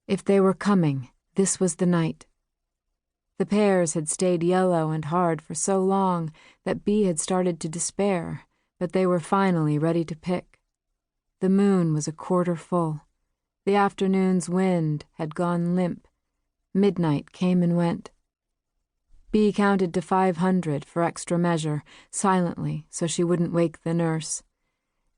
If they were coming, this was the night. The pears had stayed yellow and hard for so long that Bea had started to despair, but they were finally ready to pick. The moon was a quarter full. The afternoon's wind had gone limp. Midnight came and went. Bea counted to 500 for extra measure, silently, so she wouldn't wake the nurse.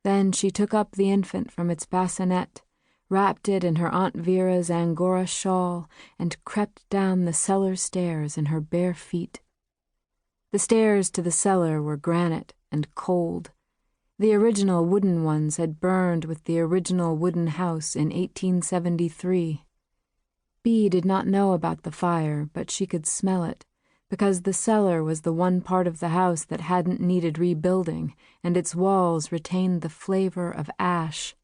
Then she took up the infant from its bassinet, wrapped it in her Aunt Vera's Angora shawl, and crept down the cellar stairs in her bare feet. The stairs to the cellar were granite and cold. The original wooden ones had burned with the original wooden house in 1873. Bea did not know about the fire, but she could smell it, because the cellar was the one part of the house that hadn't needed rebuilding, and its walls retained the flavor of ash.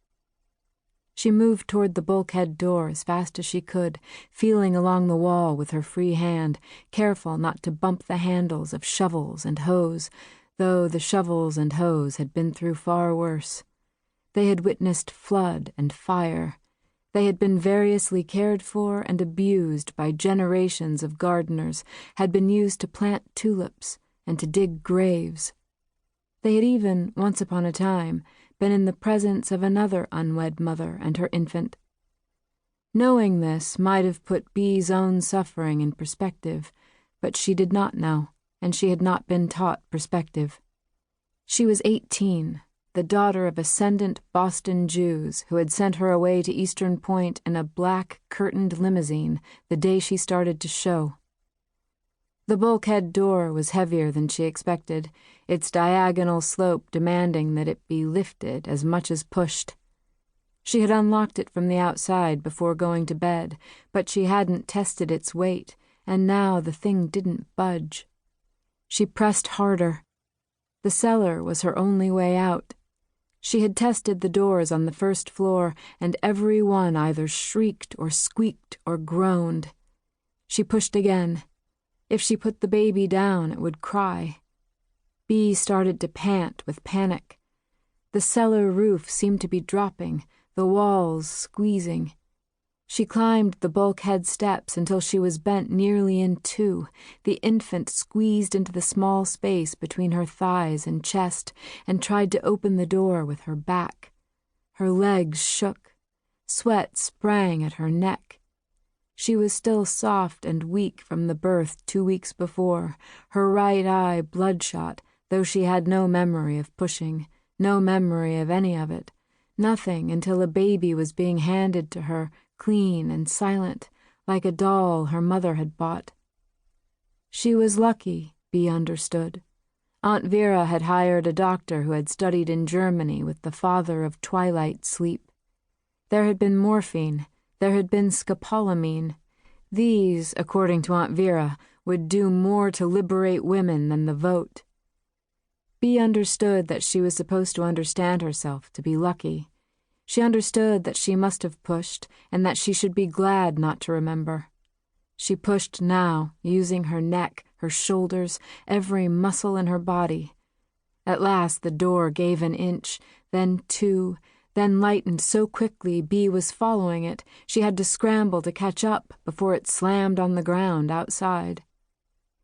She moved toward the bulkhead door as fast as she could, feeling along the wall with her free hand, careful not to bump the handles of shovels and hoes, though the shovels and hoes had been through far worse. They had witnessed flood and fire. They had been variously cared for and abused by generations of gardeners, had been used to plant tulips and to dig graves. They had even, once upon a time, been in the presence of another unwed mother and her infant. Knowing this might have put Bea's own suffering in perspective, but she did not know, and she had not been taught perspective. She was 18, the daughter of ascendant Boston Jews who had sent her away to Eastern Point in a black, curtained limousine the day she started to show. The bulkhead door was heavier than she expected, its diagonal slope demanding that it be lifted as much as pushed. She had unlocked it from the outside before going to bed, but she hadn't tested its weight, and now the thing didn't budge. She pressed harder. The cellar was her only way out. She had tested the doors on the first floor, and every one either shrieked or squeaked or groaned. She pushed again. If she put the baby down, it would cry. Bea started to pant with panic. The cellar roof seemed to be dropping, the walls squeezing. She climbed the bulkhead steps until she was bent nearly in two, the infant squeezed into the small space between her thighs and chest, and tried to open the door with her back. Her legs shook. Sweat sprang at her neck. She was still soft and weak from the birth 2 weeks before, her right eye bloodshot, though she had no memory of pushing, no memory of any of it, nothing until a baby was being handed to her, clean and silent, like a doll her mother had bought. She was lucky, Bea understood. Aunt Vera had hired a doctor who had studied in Germany with the father of twilight sleep. There had been morphine. There had been scopolamine. These, according to Aunt Vera, would do more to liberate women than the vote. Bea understood that she was supposed to understand herself to be lucky. She understood that she must have pushed, and that she should be glad not to remember. She pushed now, using her neck, her shoulders, every muscle in her body. At last the door gave an inch, then 2, then lightened so quickly Bea was following it, she had to scramble to catch up before it slammed on the ground outside.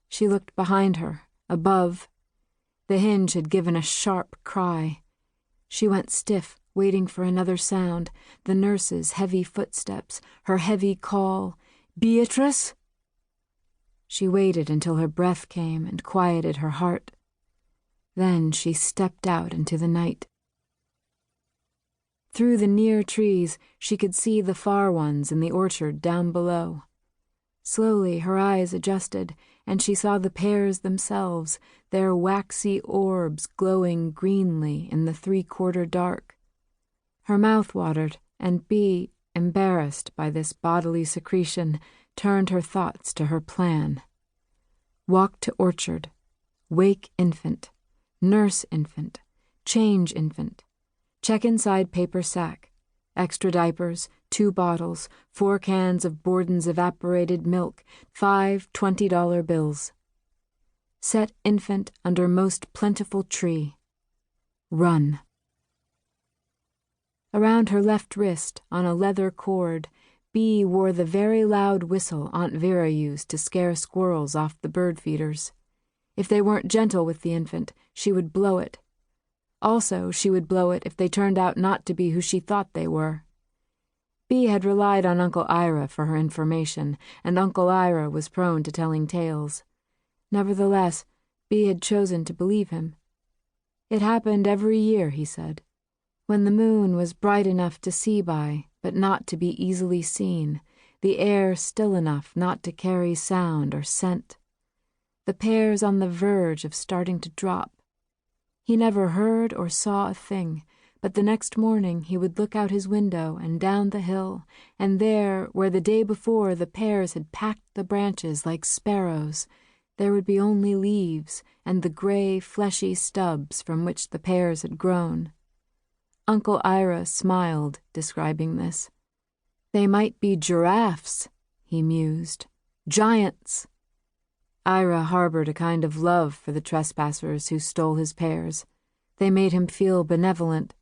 She looked behind her, above. The hinge had given a sharp cry. She went stiff, waiting for another sound, the nurse's heavy footsteps, her heavy call, "Beatrice?" She waited until her breath came and quieted her heart. Then she stepped out into the night. Through the near trees, she could see the far ones in the orchard down below. Slowly her eyes adjusted, and she saw the pears themselves, their waxy orbs glowing greenly in the 3/4 dark. Her mouth watered, and Bea, embarrassed by this bodily secretion, turned her thoughts to her plan. Walk to orchard, wake infant, nurse infant, change infant, check inside paper sack, extra diapers, 2 bottles, 4 cans of Borden's evaporated milk, 5 $20 bills. Set infant under most plentiful tree. Run. Around her left wrist, on a leather cord, Bee wore the very loud whistle Aunt Vera used to scare squirrels off the bird feeders. If they weren't gentle with the infant, she would blow it. Also, she would blow it if they turned out not to be who she thought they were. Bee had relied on Uncle Ira for her information, and Uncle Ira was prone to telling tales. Nevertheless, Bee had chosen to believe him. It happened every year, he said, when the moon was bright enough to see by, but not to be easily seen, the air still enough not to carry sound or scent, the pears on the verge of starting to drop. He never heard or saw a thing, but the next morning he would look out his window and down the hill, and there, where the day before the pears had packed the branches like sparrows, there would be only leaves and the gray, fleshy stubs from which the pears had grown. Uncle Ira smiled, describing this. They might be giraffes, he mused. Giants. Ira harbored a kind of love for the trespassers who stole his pears. They made him feel benevolent.